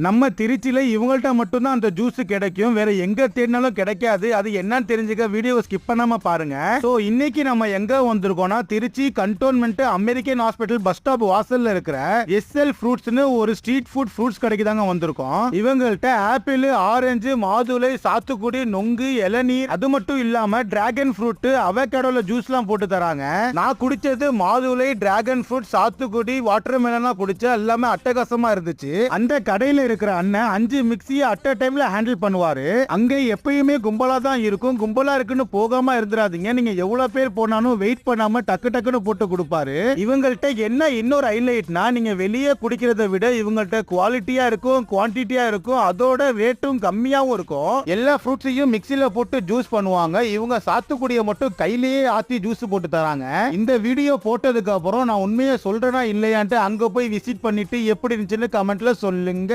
நம்ம திருச்சியில இவங்கள்ட்ட மட்டும்தான் அந்த ஜூஸ் கிடைக்கும், வேற எங்க தேடினாலும் கிடைக்காது. அது என்னன்னு தெரிஞ்சுக்க வீடியோவை ஸ்கிப் பண்ணாம பாருங்க. சோ இன்னைக்கு நம்ம எங்க வந்திருக்கோம்னா Trichy cantonment American hospital bus stop வாசல்ல இருக்கிற எஸ்எல் ஃப்ரூட்ஸ்னு ஒரு ஸ்ட்ரீட் ஃபுட் ஃப்ரூட்ஸ் கடைக்கு தாங்க வந்திருக்கோம். இவங்கள்ட்ட ஆப்பிள், ஆரஞ்சு, மாதுளை, சாத்துக்குடி, நொங்கு, இளநீர், அது மட்டும் இல்லாம டிராகன் ஃப்ரூட், அவகேடோல ஜூஸ்லாம் போட்டு தராங்க. நான் குடிச்சது மாதுளை, டிராகன் ஃப்ரூட், சாத்துக்குடி, வாட்டர் மெலன்லாம் குடிச்சேன். எல்லாமே அட்டகாசமா இருந்துச்சு. அந்த கடையில இருக்கிற அண்ணன் 5 மிக்ஸியை அட் அ டைம்ல ஹேண்டில் பண்ணுவாரு. அங்க எப்பயுமே கும்பலா தான் இருக்கும். கும்பலா இருக்குன்னு போகாம இருந்துராதீங்க. நீங்க எவ்வளவு பேர் போனாலும் வெயிட் பண்ணாம டக்கு டக்குன்னு போட்டு கொடுப்பாரு. இவங்கள்ட்ட என்ன இன்னொரு ஹைலைட்னா, நீங்க வெளியே குடிக்கிறத விட இவங்கள்ட்ட குவாலிட்டியா இருக்கும், குவான்டிட்டியா இருக்கும், அதோட ரேட்டும் கம்மியாவும் இருக்கும். எல்லா ஃப்ரூட்ஸையும் மிக்ஸில போட்டு ஜூஸ் பண்ணுவாங்க. இவங்க சாத்துக்குடியை மட்டும் கையிலேயே ஆத்தி ஜூஸ் போட்டு தராங்க. இந்த வீடியோ போட்டதுக்கு அப்புறம் நான் உண்மையை சொல்றேனா இல்லையான்ட்டு அங்க போய் விசிட் பண்ணிட்டு எப்படி இருந்துச்சுன்னு கமெண்ட்ல சொல்லுங்க.